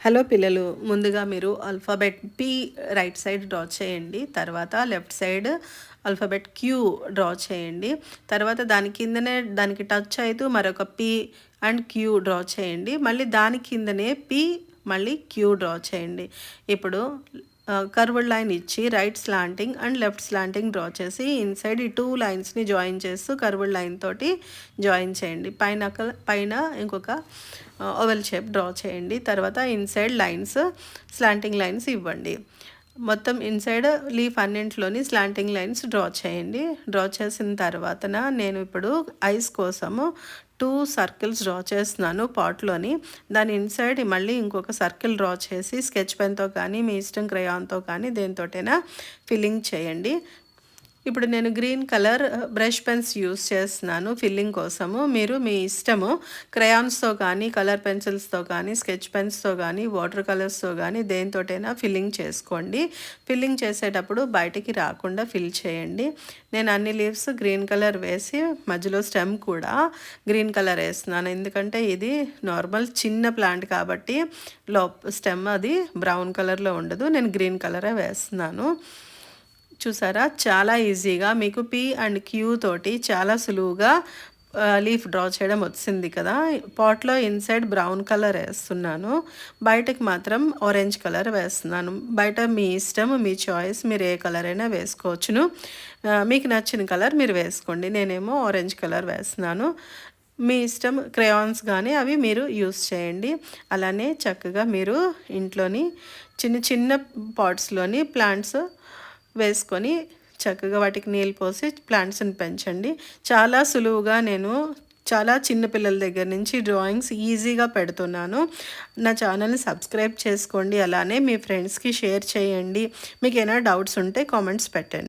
Hello పిల్లలు, ముందుగా మీరు alphabet P right side draw చేయండి. తర్వాత left side alphabet Q draw చేయండి. తర్వాత దాని కిందనే దానికి టచ్ అవుతూ మరొక పి అండ్ క్యూ డ్రా చేయండి. మళ్ళీ దాని కిందనే పి మళ్ళీ క్యూ డ్రా చేయండి. ఇప్పుడు కర్వ్డ్ లైన్ ఇచ్చి right slanting and left slanting draw చేసి ఇన్సైడ్ ఈ 2 లైన్స్ని జాయిన్ చేస్తూ కర్వ్డ్ లైన్ తోటి జాయిన్ చేయండి. పైన ఇంకొక ఓవెల్ షేప్ డ్రా చేయండి. తర్వాత ఇన్సైడ్ లైన్స్ స్లాంటింగ్ లైన్స్ ఇవ్వండి. మొత్తం ఇన్సైడ్ లీఫ్ అన్నింటిలోని స్లాంటింగ్ లైన్స్ డ్రా చేయండి. డ్రా చేసిన తర్వాతన నేను ఇప్పుడు ఐస్ కోసము 2 సర్కిల్స్ డ్రా చేస్తున్నాను పాట్లోని. దాని ఇన్సైడ్ మళ్ళీ ఇంకొక సర్కిల్ డ్రా చేసి స్కెచ్ పెన్తో కానీ మీ ఇష్టం క్రేయాన్తో కానీ దేనితోటైనా ఫిల్లింగ్ చేయండి. ఇప్పుడు నేను green colour brush pens use చేస్తున్నాను ఫిల్లింగ్ కోసము. మీరు మీ ఇష్టము క్రయాన్స్తో కానీ కలర్ పెన్సిల్స్తో కానీ స్కెచ్ పెన్స్తో కానీ వాటర్ కలర్స్తో కానీ దేనితోటైనా ఫిల్లింగ్ చేసుకోండి. ఫిల్లింగ్ చేసేటప్పుడు బయటికి రాకుండా ఫిల్ చేయండి. నేను అన్ని లీవ్స్ గ్రీన్ కలర్ వేసి మధ్యలో స్టెమ్ కూడా గ్రీన్ కలర్ వేస్తున్నాను. ఎందుకంటే ఇది నార్మల్ చిన్న ప్లాంట్ కాబట్టి స్టెమ్ అది బ్రౌన్ కలర్లో ఉండదు. నేను గ్రీన్ కలరే వేస్తున్నాను. చూసారా, చాలా ఈజీగా మీకు పి అండ్ క్యూ తోటి చాలా సులువుగా లీఫ్ డ్రా చేయడం వచ్చింది కదా. పాట్లో ఇన్సైడ్ బ్రౌన్ కలర్ వేస్తున్నాను, బయటకు మాత్రం ఆరెంజ్ కలర్ వేస్తున్నాను. బయట మీ ఇష్టం, మీ చాయిస్, మీరు ఏ కలర్ అయినా వేసుకోవచ్చును. మీకు నచ్చిన కలర్ మీరు వేసుకోండి. నేనేమో ఆరెంజ్ కలర్ వేస్తున్నాను. మీ ఇష్టం క్రేయాన్స్ కానీ అవి మీరు యూస్ చేయండి. అలానే చక్కగా మీరు ఇంట్లోని చిన్న చిన్న పాట్స్లోని ప్లాంట్స్ వేసుకొని చక్కగా వాటికి నీళ్ళు పోసి ప్లాంట్స్ని పెంచండి. చాలా సులువుగా నేను చాలా చిన్నపిల్లల దగ్గర నుంచి డ్రాయింగ్స్ ఈజీగా పెడుతున్నాను. నా ఛానల్ని సబ్స్క్రైబ్ చేసుకోండి. అలానే మీ ఫ్రెండ్స్కి షేర్ చేయండి. మీకు ఏమైనా డౌట్స్ ఉంటే కామెంట్స్ పెట్టండి.